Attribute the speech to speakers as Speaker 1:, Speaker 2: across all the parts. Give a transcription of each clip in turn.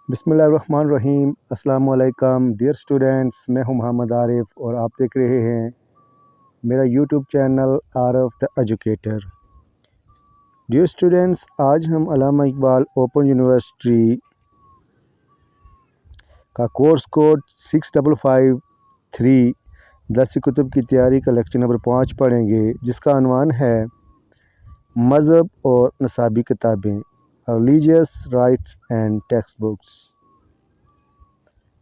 Speaker 1: بسم اللہ الرحمن الرحیم۔ السلام علیکم ڈیئر اسٹوڈنٹس، میں ہوں محمد عارف اور آپ دیکھ رہے ہیں میرا یوٹیوب چینل عارف دا ایجوکیٹر۔ ڈیئر اسٹوڈنٹس، آج ہم علامہ اقبال اوپن یونیورسٹی کا کورس کوڈ 6553 درس کتب کی تیاری کا لیکچر نمبر 5 پڑھیں گے، جس کا عنوان ہے مذہب اور نصابی کتابیں، religious rights and text books.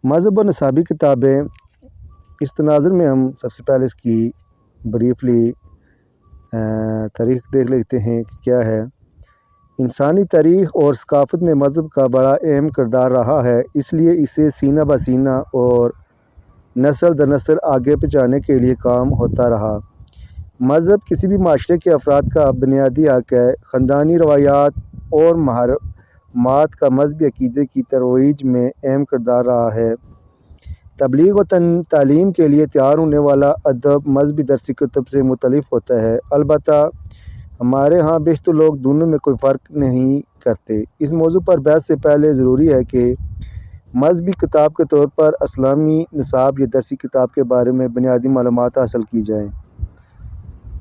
Speaker 1: مذہب اور نصابی کتابیں، اس تناظر میں ہم سب سے پہلے اس کی بریفلی تاریخ دیکھ لیتے ہیں کہ کیا ہے۔ انسانی تاریخ اور ثقافت میں مذہب کا بڑا اہم کردار رہا ہے، اس لیے اسے سینہ بہ سینہ اور نسل در نسل آگے پہنچانے کے لیے کام ہوتا رہا۔ مذہب کسی بھی معاشرے کے افراد کا بنیادی حق ہے۔ خاندانی روایات اور محرمات کا مذہبی عقیدے کی ترویج میں اہم کردار رہا ہے۔ تبلیغ و تعلیم کے لیے تیار ہونے والا ادب مذہبی درسی کتب سے مختلف ہوتا ہے، البتہ ہمارے ہاں بیشتر لوگ دونوں میں کوئی فرق نہیں کرتے۔ اس موضوع پر بحث سے پہلے ضروری ہے کہ مذہبی کتاب کے طور پر اسلامی نصاب یا درسی کتاب کے بارے میں بنیادی معلومات حاصل کی جائیں۔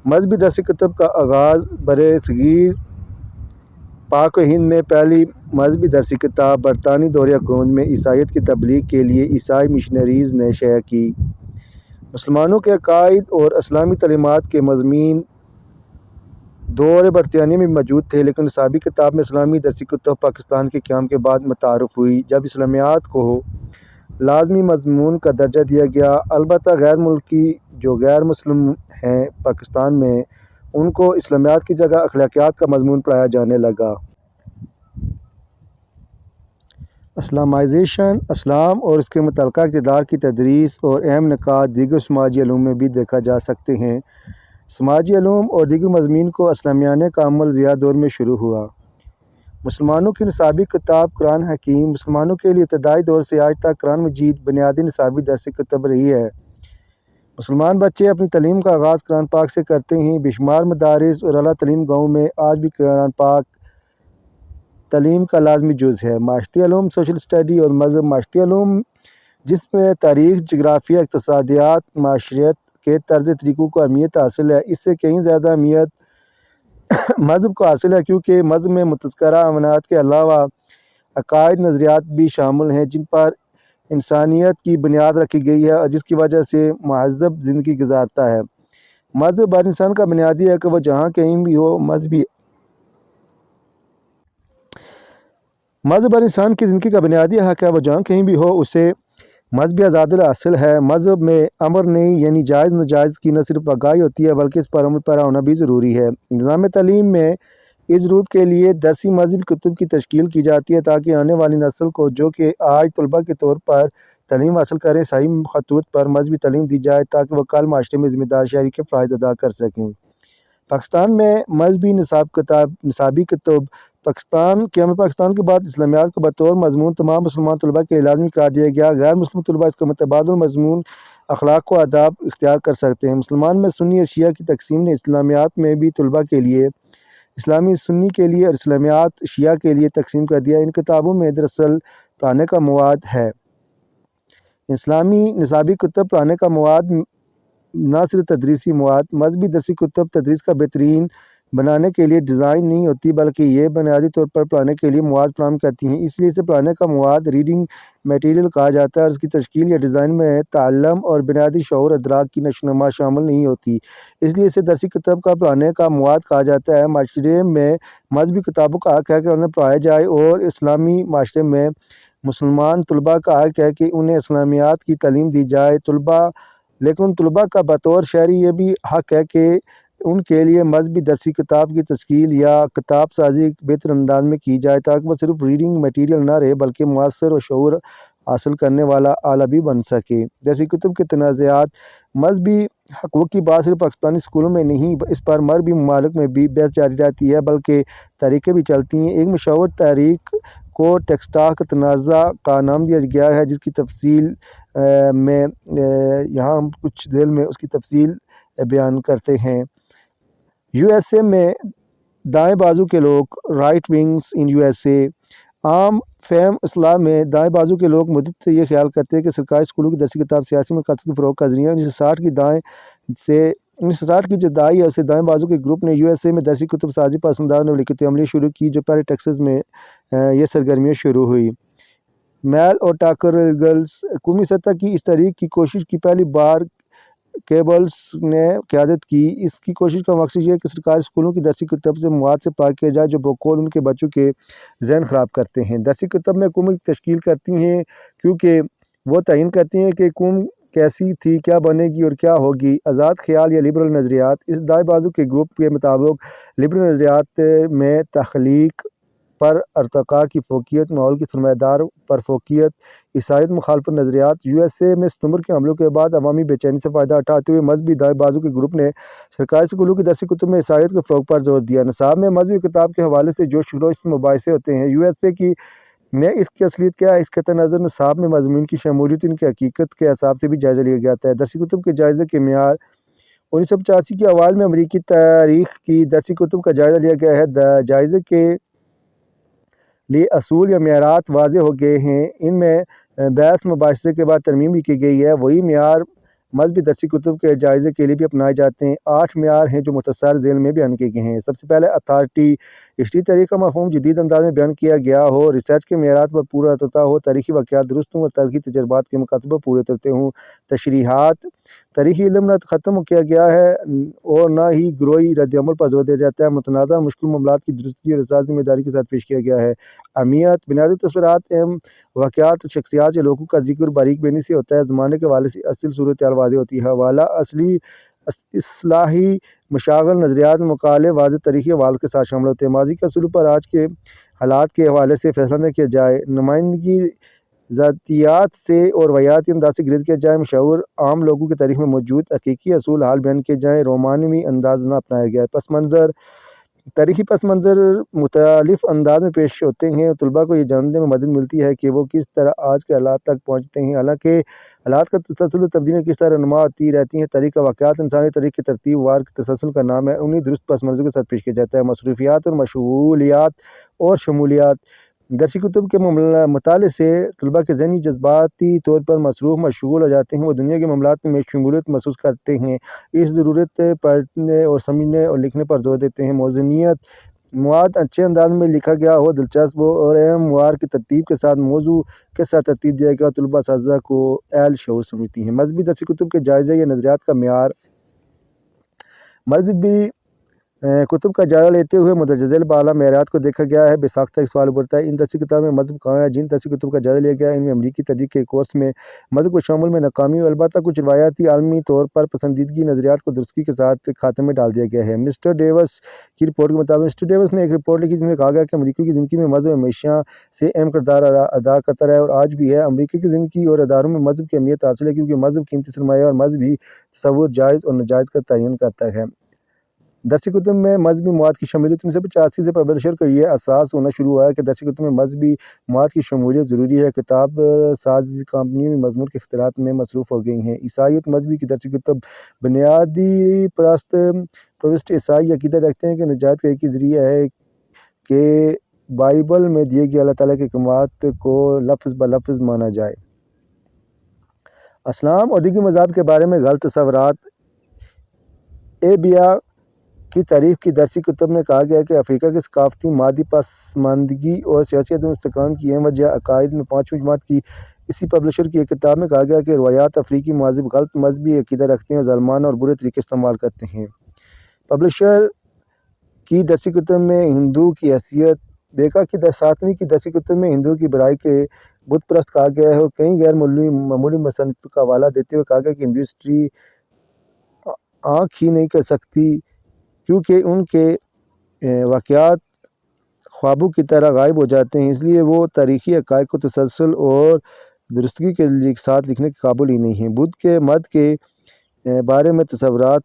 Speaker 1: مذہبی درسی کتب کا آغاز برصغیر پاک و ہند میں پہلی مذہبی درسی کتاب برطانوی دور حکومت میں عیسائیت کی تبلیغ کے لیے عیسائی مشنریز نے شائع کی۔ مسلمانوں کے عقائد اور اسلامی تعلیمات کے مضامین دور برطانیہ میں موجود تھے، لیکن نصابی کتاب میں اسلامی درسی کتب پاکستان کے قیام کے بعد متعارف ہوئی، جب اسلامیات کو لازمی مضمون کا درجہ دیا گیا۔ البتہ غیر ملکی جو غیر مسلم ہیں پاکستان میں، ان کو اسلامیات کی جگہ اخلاقیات کا مضمون پڑھایا جانے لگا۔ اسلامائزیشن، اسلام اور اس کے متعلقہ اقتدار کی تدریس اور اہم نکات دیگر سماجی علوم میں بھی دیکھا جا سکتے ہیں۔ سماجی علوم اور دیگر مضامین کو اسلامیانہ کا عمل ضیاء دور میں شروع ہوا۔ مسلمانوں کی نصابی کتاب قرآن حکیم۔ مسلمانوں کے لیے ابتدائی دور سے آج تک قرآن مجید بنیادی نصابی درسی کتب رہی ہے۔ مسلمان بچے اپنی تعلیم کا آغاز قرآن پاک سے کرتے ہیں۔ بے شمار مدارس اور اعلیٰ تعلیم گاہوں میں آج بھی قرآن پاک تعلیم کا لازمی جز ہے۔ معاشرتی علوم، سوشل اسٹڈی اور مذہب۔ معاشرتی علوم، جس میں تاریخ، جغرافیہ، اقتصادیات، معاشرت کے طرز طریقوں کو اہمیت حاصل ہے، اس سے کہیں زیادہ اہمیت مذہب کو حاصل ہے، کیونکہ مذہب میں متذکرہ عنوانات کے علاوہ عقائد، نظریات بھی شامل ہیں جن پر انسانیت کی بنیاد رکھی گئی ہے اور جس کی وجہ سے مہذب زندگی گزارتا ہے۔ مذہب ہر انسان کا بنیادی ہے کہ وہ جہاں کہیں بھی ہو مذہب ہر انسان کی زندگی کا بنیادی حق ہے، وہ جہاں کہیں بھی ہو اسے مذہبی آزادی حاصل ہے۔ مذہب میں امر نہیں، یعنی جائز ناجائز کی نہ صرف آگاہی ہوتی ہے بلکہ اس پر عمل پیرا ہونا بھی ضروری ہے۔ نظام تعلیم میں اس ضرورت کے لیے درسی مذہبی کتب کی تشکیل کی جاتی ہے تاکہ آنے والی نسل کو، جو کہ آج طلباء کے طور پر تعلیم حاصل کریں، صحیح خطوط پر مذہبی تعلیم دی جائے تاکہ وہ کل معاشرے میں ذمہ دار شہری کے فرائض ادا کر سکیں۔ پاکستان میں مذہبی نصابی کتب قیام پاکستان کے بعد اسلامیات کو بطور مضمون تمام مسلمان طلباء کے لیے لازمی قرار دیا گیا۔ غیر مسلم طلباء اس کا متبادل مضمون اخلاق و آداب اختیار کر سکتے ہیں۔ مسلمان میں سنی اور شیعہ کی تقسیم نے اسلامیات میں بھی طلباء کے لیے اسلامی سنی کے لیے اور اسلامیات شیعہ کے لیے تقسیم کر دیا۔ ان کتابوں میں دراصل پڑھانے کا مواد ہے۔ اسلامی نصابی کتب پڑھانے کا مواد نہ صرف تدریسی مواد، مذہبی درسی کتب تدریس کا بہترین بنانے کے لیے ڈیزائن نہیں ہوتی بلکہ یہ بنیادی طور پر پڑھانے کے لیے مواد فراہم کرتی ہیں، اس لیے اسے پڑھانے کا مواد ریڈنگ میٹیریل کہا جاتا ہے اور اس کی تشکیل یا ڈیزائن میں تعلم اور بنیادی شعور ادراک کی نشوونما شامل نہیں ہوتی، اس لیے اسے درسی کتب کا پڑھانے کا مواد کہا جاتا ہے۔ معاشرے میں مذہبی کتابوں کا حق ہے کہ انہیں پڑھایا جائے اور اسلامی معاشرے میں مسلمان طلباء کا حق ہے کہ انہیں اسلامیات کی تعلیم دی جائے، لیکن طلباء کا بطور شہری یہ بھی حق ہے کہ ان کے لیے مذہبی درسی کتاب کی تشکیل یا کتاب سازی ایک بہتر انداز میں کی جائے تاکہ وہ صرف ریڈنگ میٹیریل نہ رہے بلکہ مؤثر اور شعور حاصل کرنے والا آلہ بھی بن سکے۔ درسی کتب کے تنازعات، مذہبی حقوق کی بات صرف پاکستانی اسکولوں میں نہیں، اس پر مغربی ممالک میں بھی بحث جاری رہتی ہے بلکہ تحریکیں بھی چلتی ہیں۔ ایک مشہور تحریک کو ٹیکساس تنازع کا نام دیا گیا ہے، جس کی تفصیل میں یہاں ہم کچھ دیر میں اس کی تفصیل بیان کرتے ہیں۔ یو ایس اے میں دائیں بازو کے لوگ، right wings in U S A, عام فہم اصلاح میں دائیں بازو کے لوگ مدت سے یہ خیال کرتے ہیں کہ سرکاری اسکولوں کی درسی کتاب سیاسی مقاصد کے فروغ کا ذریعہ 1960 کی جو دہائی ہے اسے دائیں بازو کے گروپ نے USA میں درسی کتب سازی پر اثرانداز نے لکھتی عملی شروع کی، جو پہلے ٹیکساس میں یہ سرگرمیاں شروع ہوئی۔ میل اور ٹاکر گرلز قومی سطح کی اس تحریک کی کوشش کی پہلی بار کیبلز نے قیادت کی۔ اس کی کوشش کا مقصد یہ ہے کہ سرکاری اسکولوں کی درسی کتب سے مواد سے پاک کیا جائے جو بقول ان کے بچوں کے ذہن خراب کرتے ہیں۔ درسی کتب میں حکومت تشکیل کرتی ہیں کیونکہ وہ تعین کرتی ہیں کہ قوم کیسی تھی، کیا بنے گی اور کیا ہوگی۔ آزاد خیال یا لبرل نظریات اس دائیں بازو کے گروپ کے مطابق لبرل نظریات میں تخلیق پر ارتقاء کی فوقیت، ماحول کی سرمایہ دار پر فوقیت، عیسائیت مخالف نظریات۔ USA میں ستمبر کے حملوں کے بعد عوامی بے چینی سے فائدہ اٹھاتے ہوئے مذہبی دائیں بازو کے گروپ نے سرکاری اسکولوں کی درسی کتب میں عیسائیت کے فروغ پر زور دیا۔ نصاب میں مذہبی کتاب کے حوالے سے جوش و خروش سے مباحثے ہوتے ہیں۔ USA میں اس کی اصلیت کیا ہے، اس کے نظر نصاب میں مضامین کی شمولیت ان کی حقیقت کے حساب سے بھی جائزہ لیا جاتا ہے۔ درسی کتب کے جائزے کے معیار 1985 کے اوائل میں امریکی تاریخ کی درسی کتب کا جائزہ لیا گیا ہے۔ جائزے کے لیے اصول یا معیارات واضح ہو گئے ہیں، ان میں بحث مباحثے کے بعد ترمیم بھی کی گئی ہے۔ وہی معیار مذہبی درسی کتب کے جائزے کے لیے بھی اپنائے جاتے ہیں۔ 8 معیار ہیں جو مختصر ذیل میں بیان کیے گئے ہیں۔ سب سے پہلے اتھارٹی، اجتماعی تاریخ کا مفہوم جدید انداز میں بیان کیا گیا ہو، ریسرچ کے معیارات پر پورا اترتا ہو، تاریخی واقعات درست ہوں اور تاریخی تجربات کے مقاصد پر پورے اترتے ہوں۔ تشریحات، تاریخی علم نہ ختم کیا گیا ہے اور نہ ہی گروہی رد عمل پر زور دیا جاتا ہے۔ متنازع اور مشکل معاملات کی درستگی اور احساس ذمہ داری کے ساتھ پیش کیا گیا ہے۔ اہمیت، بنیادی تصورات، اہم واقعات اور شخصیات یا لوگوں کا ذکر باریک بینی سے ہوتا ہے، زمانے کے حوالے سے اصل صورتحال واضح ہوتی ہے۔ حوالہ، اصلی اصلاحی مشاغل، نظریات، مقالے واضح تاریخی حوالوں کے ساتھ شامل ہوتے ہیں۔ ماضی کے اصولوں پر آج کے حالات کے حوالے سے فیصلہ نہ کیا جائے، نمائندگی ذاتیات سے اور روایاتی انداز سے گریز کیا جائے، مشہور عام لوگوں کی تاریخ میں موجود حقیقی اصول حال بیان کیے جائیں، رومانوی انداز نہ اپنایا گیا۔ پس منظر، تاریخی پس منظر مختلف انداز میں پیش ہوتے ہیں اور طلباء کو یہ جاننے میں مدد ملتی ہے کہ وہ کس طرح آج کے حالات تک پہنچتے ہیں، حالانکہ حالات کا تسلسل و تبدیلیاں کس طرح رونما ہوتی رہتی ہیں۔ تاریخ کا واقعات انسانی تاریخ کی ترتیب وار کے تسلسل کا نام ہے، انہیں درست پس منظر کے ساتھ پیش کیا جاتا ہے۔ مصروفیات اور مشغولیات اور شمولیات، درسی کتب کے مطالعے سے طلباء کے ذہنی جذباتی طور پر مصروف مشغول ہو جاتے ہیں، وہ دنیا کے معاملات میں شمولیت محسوس کرتے ہیں، اس ضرورت پڑھنے اور سمجھنے اور لکھنے پر زور دیتے ہیں۔ موزونیت، مواد اچھے انداز میں لکھا گیا ہو، دلچسپ ہو اور اہم مواد کی ترتیب کے ساتھ موضوع کے ساتھ ترتیب دیا گیا، طلباء اساتذہ کو اہل شعور سمجھتی ہیں۔ مذہبی درسی کتب کے جائزے یا نظریات کا معیار، مذہبی کتب کا جائزہ لیتے ہوئے مندرجہ ذیل بالا معیارات کو دیکھا گیا ہے۔ بے ساختہ ایک سوال ابھرتا ہے، ان درسی کتابوں میں مذہب کہاں ہے؟ جن درسی کتب کا جائزہ لیا گیا ہے ان میں امریکی تاریخ کے کورس میں مذہب کو شامل میں ناکامی، البتہ کچھ روایتی عالمی طور پر پسندیدگی نظریات کو درستگی کے ساتھ خاتمے میں ڈال دیا گیا ہے۔ مسٹر ڈیوس کی رپورٹ کے مطابق، مسٹر ڈیوس نے ایک رپورٹ لکھی جس میں کہا گیا کہ امریکیوں کی زندگی میں مذہب ہمیشہ سے اہم کردار ادا کرتا رہا ہے اور آج بھی ہے۔ امریکہ کی زندگی اور اداروں میں مذہب کی اہمیت حاصل ہے کیونکہ مذہب قیمتی سرمایہ اور مذہبی تصور جائز اور ناجائز کا تعین کرتا ہے۔ درسی کتب میں مذہبی مواد کی شمولیت، 1985 سے پبلشر کا یہ احساس ہونا شروع ہوا ہے کہ درسی کتب میں مذہبی مواد کی شمولیت ضروری ہے۔ کتاب ساز کمپنیوں بھی مضمون کے اختیارات میں مصروف ہو گئی ہیں۔ عیسائیت، مذہبی کی درسی کتب بنیادی پرست عیسائی عقیدہ رکھتے ہیں کہ نجات کا ایک ہی ذریعہ ہے کہ بائبل میں دیے گئے اللہ تعالیٰ کے احکامات کو لفظ بلفظ مانا جائے۔ اسلام اور دیگر مذاہب کے بارے میں غلط تصورات، ایبیا کی تاریخ کی درسی کتب میں کہا گیا ہے کہ افریقہ کی ثقافتی مادی پسماندگی اور سیاسی عدم استحکام کی اہم وجہ عقائد میں 5ویں جماعت کی اسی پبلشر کی ایک کتاب میں کہا گیا کہ روایات افریقی مذاہب غلط مذہبی عقیدہ رکھتے ہیں اور ظالمانہ اور برے طریقے استعمال کرتے ہیں۔ پبلشر کی درسی کتب میں ہندو کی حیثیت، بیکا کی 7ویں کی درسی کتب میں ہندو کی برائی کے بت پرست کہا گیا ہے اور کئی غیر معمولی مصنف کا حوالہ دیتے ہوئے کہا گیا کہ ہندو ہسٹری آنکھ ہی نہیں کر سکتی کیونکہ ان کے واقعات خوابوں کی طرح غائب ہو جاتے ہیں، اس لیے وہ تاریخی حقائق کو تسلسل اور درستگی کے ساتھ لکھنے کے قابل ہی نہیں ہیں۔ بدھ کے مت کے بارے میں تصورات،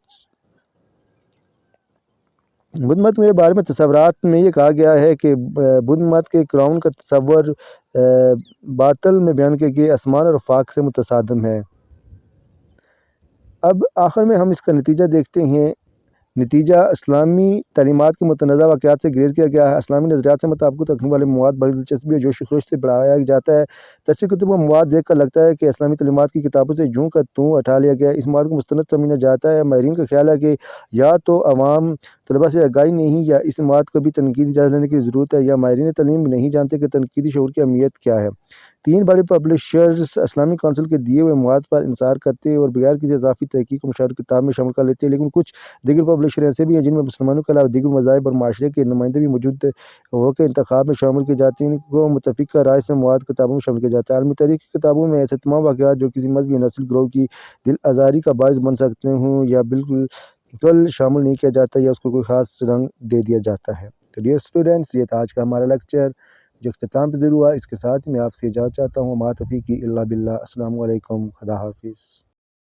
Speaker 1: بدھ مت کے بارے میں تصورات میں یہ کہا گیا ہے کہ بدھ مت کے کراؤن کا تصور باطل میں بیان کیا گیا آسمان اور آفاق سے متصادم ہے۔ اب آخر میں ہم اس کا نتیجہ دیکھتے ہیں۔ نتیجہ اسلامی تعلیمات کے متنازع واقعات سے گریز کیا گیا ہے۔ اسلامی نظریات سے مطابقت رکھنے والے مواد بڑی دلچسپی اور جوش و خروش سے پڑھایا جاتا ہے۔ تفسیر کتب و مواد دیکھ کر لگتا ہے کہ اسلامی تعلیمات کی کتابوں سے یوں کا توں اٹھا لیا گیا ہے۔ اس مواد کو مستند سمجھا جاتا ہے۔ ماہرین کا خیال ہے کہ یا تو عوام طلباء سے آگاہی نہیں یا اس مواد کو بھی تنقیدی جائزہ لینے کی ضرورت ہے، یا ماہرین تعلیم نہیں جانتے کہ تنقیدی شعور کی اہمیت کیا ہے۔ 3 بڑے پبلشرز اسلامی کونسل کے دیے ہوئے مواد پر انحصار کرتے اور بغیر کسی اضافی تحقیق و مشاورت کتاب میں شامل کر لیتے ہیں، لیکن کچھ دیگر پبلشر ایسے بھی ہیں جن میں مسلمانوں کے علاوہ دیگر مذاہب اور معاشرے کے نمائندے بھی موجود ہو کے انتخاب میں شامل کیے جاتے ہیں۔ ان کو متفقہ رائے سے مواد کتابوں میں شامل کیا جاتا ہے۔ عالمی تاریخ کی کتابوں میں ایسے تمام واقعات جو کسی مذہبی یا نسلی گروہ کی دل آزاری کا باعث بن سکتے ہوں یا بالکل شامل نہیں کیا جاتا یا اس کو کوئی خاص رنگ دے دیا جاتا ہے۔ تو ڈیئر اسٹوڈنٹس، یہ تھا آج کا ہمارا لیکچر جو اختتام پذیر ہوا۔ اس کے ساتھ میں آپ سے اجازت چاہتا ہوں۔ ما توفیقی الا باللہ۔ السلام علیکم، خدا حافظ۔